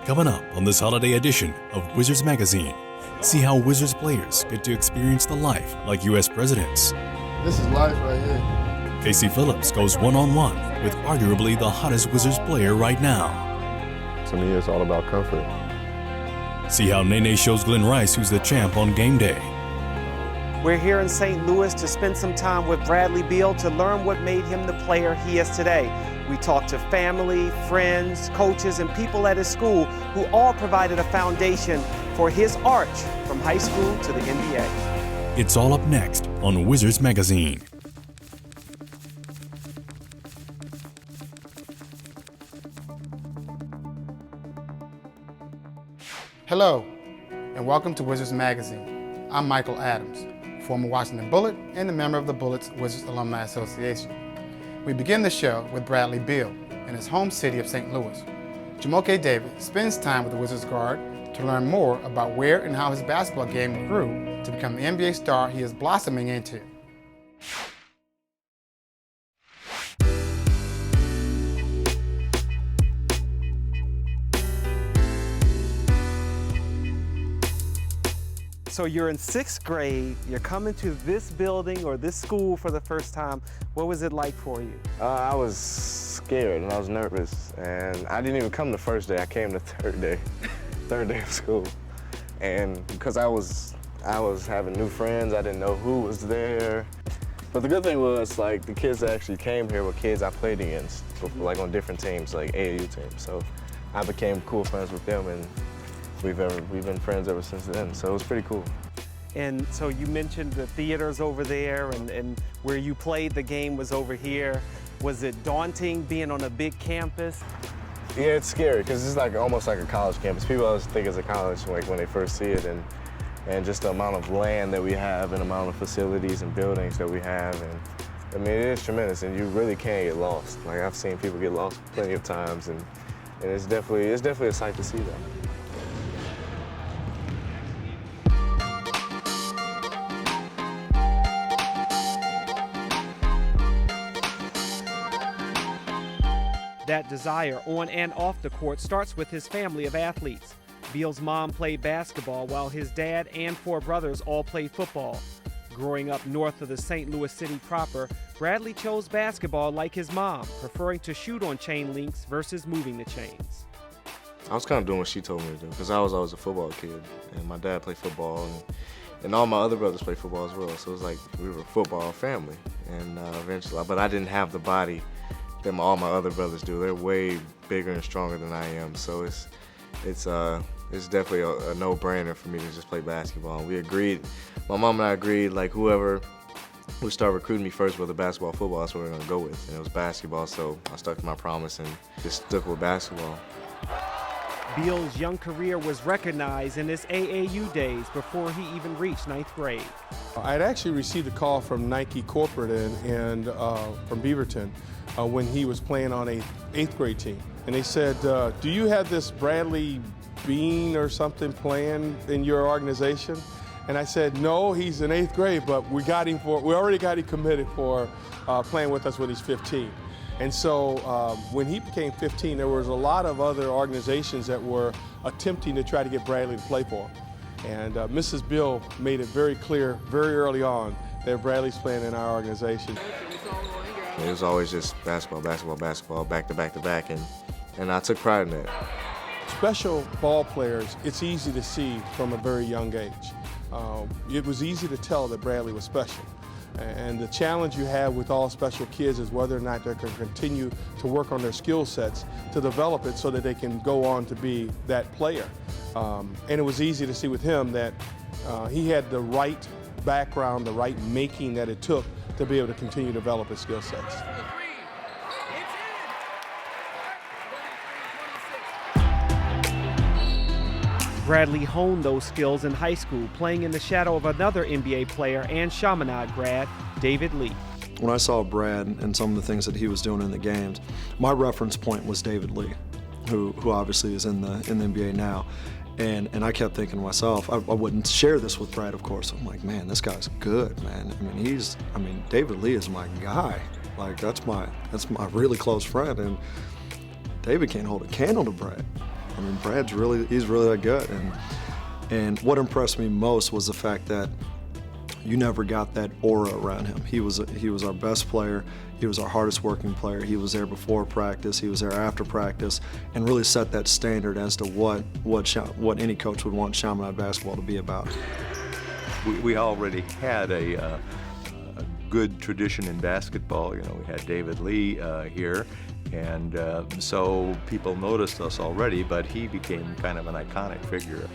Coming up on this holiday edition of Wizards Magazine, see how Wizards players get to experience the life like U.S. presidents. This is life right here. Casey Phillips goes one-on-one with arguably the hottest Wizards player right now. To me, it's all about comfort. See how Nene shows Glenn Rice who's the champ on game day. We're here in St. Louis to spend some time with Bradley Beal to learn what made him the player he is today. We talked to family, friends, coaches, and people at his school who all provided a foundation for his arch from high school to the NBA. It's all up next on Wizards Magazine. Hello, and welcome to Wizards Magazine. I'm Michael Adams, former Washington Bullet and a member of the Bullets Wizards Alumni Association. We begin the show with Bradley Beal in his home city of St. Louis. Jamoke David spends time with the Wizards guard to learn more about where and how his basketball game grew to become the NBA star he is blossoming into. So you're in 6th grade, you're coming to this building or this school for the first time. What was it like for you? I was scared and I was nervous, and I didn't even come the first day. I came the third day of school. And because I was having new friends, I didn't know who was there. But the good thing was, like, the kids that actually came here were kids I played against, like on different teams, like AAU teams. So I became cool friends with them, and we've been friends ever since then, so it was pretty cool. And so you mentioned the theaters over there, and where you played the game was over here. Was it daunting being on a big campus? Yeah, it's scary because it's like almost like a college campus. People always think it's a college like when they first see it, and just the amount of land that we have and the amount of facilities and buildings that we have, and I mean, it is tremendous, and you really can't get lost. Like, I've seen people get lost plenty of times, and it's definitely a sight to see that. That desire on and off the court starts with his family of athletes. Beal's mom played basketball while his dad and 4 brothers all played football. Growing up north of the St. Louis city proper, Bradley chose basketball like his mom, preferring to shoot on chain links versus moving the chains. I was kind of doing what she told me to do because I was always a football kid, and my dad played football, and all my other brothers played football as well. So it was like we were a football family, and eventually, but I didn't have the body that all my other brothers do. They're way bigger and stronger than I am, so it's definitely a no-brainer for me to just play basketball. And we agreed, my mom and I agreed, like whoever would start recruiting me first, whether basketball or football, that's what we were gonna go with. And it was basketball, so I stuck to my promise and just stuck with basketball. Beal's young career was recognized in his AAU days before he even reached 9th grade. I had actually received a call from Nike corporate and from Beaverton when he was playing on a 8th grade team. And they said, do you have this Bradley Bean or something playing in your organization? And I said, no, he's in 8th grade, but we already got him committed for playing with us when he's 15. And so when he became 15, there was a lot of other organizations that were attempting to try to get Bradley to play for him. And Mrs. Beal made it very clear very early on that Bradley's playing in our organization. It was always just basketball, basketball, basketball, back to back to back, and I took pride in that. Special ball players, it's easy to see from a very young age. It was easy to tell that Bradley was special. And the challenge you have with all special kids is whether or not they can continue to work on their skill sets to develop it so that they can go on to be that player. And it was easy to see with him that he had the right background, the right making that it took to be able to continue to develop his skill sets. Bradley honed those skills in high school, playing in the shadow of another NBA player and Chaminade grad, David Lee. When I saw Brad and some of the things that he was doing in the games, my reference point was David Lee, who obviously is in the NBA now. And I kept thinking to myself, I wouldn't share this with Brad, of course. I'm like, man, this guy's good, man. I mean, David Lee is my guy. Like, that's my really close friend, and David can't hold a candle to Brad. I mean, he's really that good. And what impressed me most was the fact that you never got that aura around him. He was our best player. He was our hardest working player. He was there before practice. He was there after practice, and really set that standard as to what any coach would want Chaminade basketball to be about. We already had a good tradition in basketball. You know, we had David Lee here, and so people noticed us already, but he became kind of an iconic figure.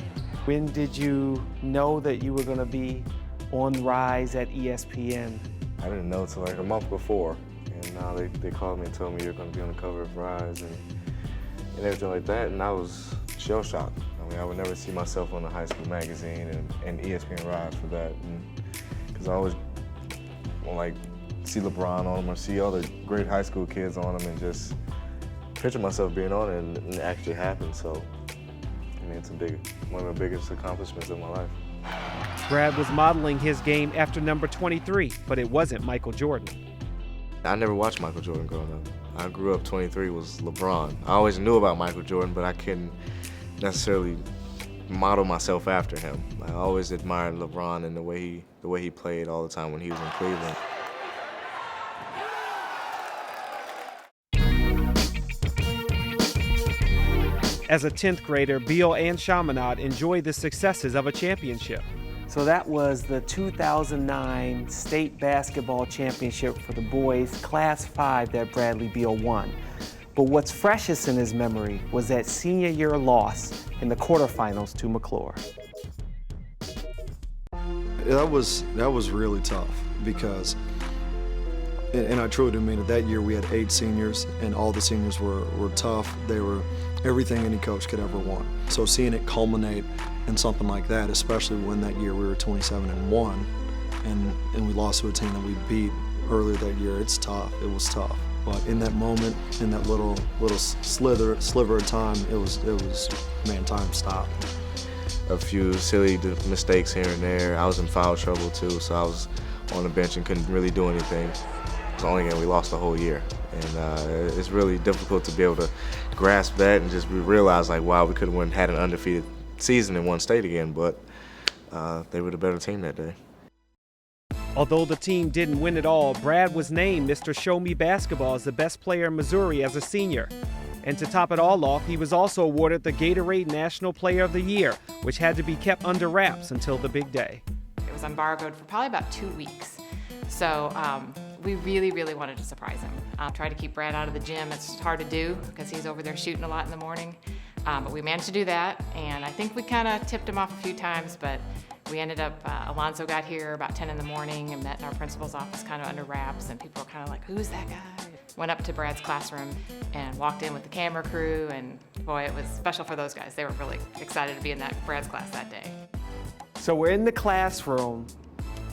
When did you know that you were going to be on the rise at ESPN? I didn't know until like a month before, and they called me and told me you're going to be on the cover of Rise and everything like that, and I was shell-shocked. I mean, I would never see myself on a high school magazine and ESPN Rise for that, because I always like see LeBron on them or see all the great high school kids on them and just picture myself being on it, and it actually happened. So, I mean, it's one of the biggest accomplishments of my life. Brad was modeling his game after number 23, but it wasn't Michael Jordan. I never watched Michael Jordan growing up. I grew up 23 was LeBron. I always knew about Michael Jordan, but I couldn't necessarily model myself after him. I always admired LeBron and the way he played all the time when he was in Cleveland. As a 10th grader, Beal and Chaminade enjoyed the successes of a championship. So that was the 2009 state basketball championship for the boys, Class 5, that Bradley Beal won. But what's freshest in his memory was that senior year loss in the quarterfinals to McClure. That was really tough because, and I truly do mean it, that year we had 8 seniors and all the seniors were tough. They were everything any coach could ever want. So seeing it culminate in something like that, especially when that year we were 27-1 and we lost to a team that we beat earlier that year, it's tough. It was tough. But in that moment, in that little sliver of time, it was man, time stopped. A few silly mistakes here and there. I was in foul trouble too, so I was on the bench and couldn't really do anything. It was the only game we lost the whole year. And it's really difficult to be able to grasp that and just realize, like, wow, we could have had an undefeated season in one state again, but they were the better team that day. Although the team didn't win it all, Brad was named Mr. Show Me Basketball as the best player in Missouri as a senior. And to top it all off, he was also awarded the Gatorade National Player of the Year, which had to be kept under wraps until the big day. It was embargoed for probably about 2 weeks. So we really, really wanted to surprise him. Tried to keep Brad out of the gym. It's hard to do because he's over there shooting a lot in the morning. But we managed to do that, and I think we kind of tipped him off a few times, but we ended up, Alonzo got here about 10 in the morning and met in our principal's office kind of under wraps, and people were kind of like, who's that guy? Went up to Brad's classroom and walked in with the camera crew, and boy, it was special for those guys. They were really excited to be in that Brad's class that day. So we're in the classroom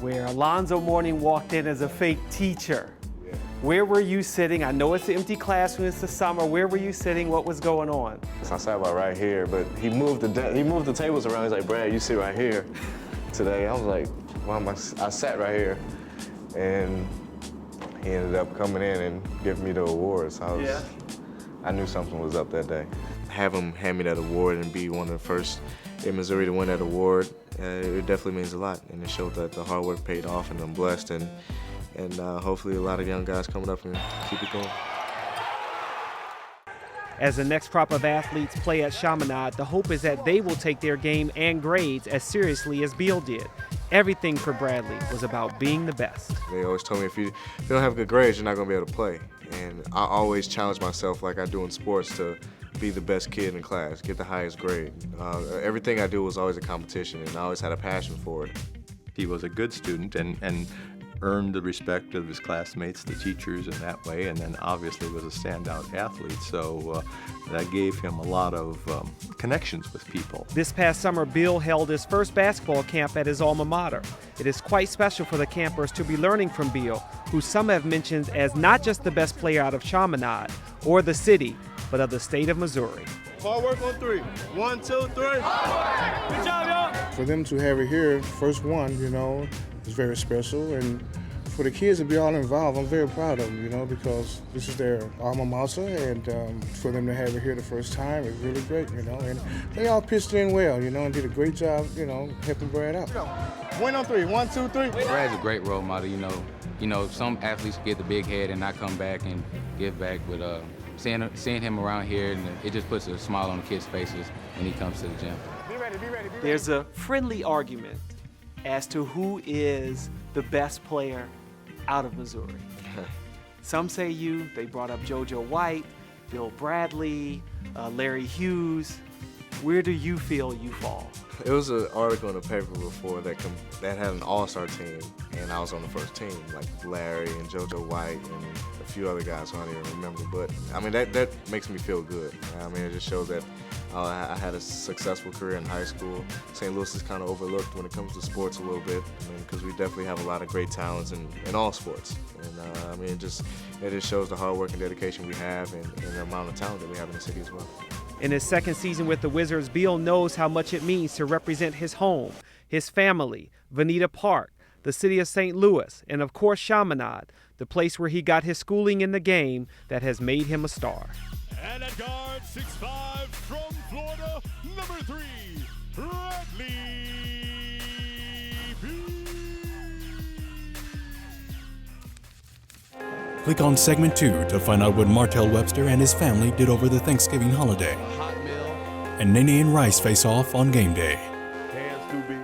where Alonzo Mourning walked in as a fake teacher. Yeah. Where were you sitting? I know it's an empty classroom, it's the summer. Where were you sitting? What was going on? So I sat about right here, but he moved the tables around. He's like, Brad, you sit right here today. I was like, well, I sat right here, and he ended up coming in and giving me the award. So I knew something was up that day. Have him hand me that award and be one of the first in Missouri to win that award, it definitely means a lot, and it showed that the hard work paid off, and I'm blessed, and hopefully a lot of young guys coming up and keep it going. As the next crop of athletes play at Chaminade, the hope is that they will take their game and grades as seriously as Beal did. Everything for Bradley was about being the best. They always told me if you don't have good grades, you're not going to be able to play. And I always challenge myself, like I do in sports, to be the best kid in class, get the highest grade. Everything I do was always a competition, and I always had a passion for it. He was a good student and earned the respect of his classmates, the teachers, in that way, and then obviously was a standout athlete, so that gave him a lot of connections with people. This past summer, Beal held his first basketball camp at his alma mater. It is quite special for the campers to be learning from Beal, who some have mentioned as not just the best player out of Chaminade or the city, but of the state of Missouri. Hard work on 3. 1, 2, 3. Good job, y'all. For them to have it here, first one, you know, is very special. And for the kids to be all involved, I'm very proud of them, you know, because this is their alma mater, and for them to have it here the first time is really great, you know. And they all pitched in well, you know, and did a great job, you know, helping Brad out. Win on three. 1, 2, 3. Brad's a great role model, you know. Some athletes get the big head and not come back and give back, but seeing him around here, and it just puts a smile on the kids' faces when he comes to the gym. Be ready. There's a friendly argument as to who is the best player out of Missouri. Some say you. They brought up JoJo White, Bill Bradley, Larry Hughes. Where do you feel you fall? It was an article in the paper before that had an all-star team, and I was on the first team, like Larry and JoJo White and a few other guys who I don't even remember. But I mean, that makes me feel good. I mean, it just shows that I had a successful career in high school. St. Louis is kind of overlooked when it comes to sports a little bit, because we definitely have a lot of great talents in all sports. And I mean, it just shows the hard work and dedication we have, and the amount of talent that we have in the city as well. In his second season with the Wizards, Beal knows how much it means to represent his home, his family, Veneta Park, the city of St. Louis, and of course Chaminade, the place where he got his schooling in the game that has made him a star. And at guard, 6'5", from Florida, number 3, Bradley Beal. Click on segment 2 to find out what Martell Webster and his family did over the Thanksgiving holiday. And Nene and Rice face off on game day. Hands to Beal.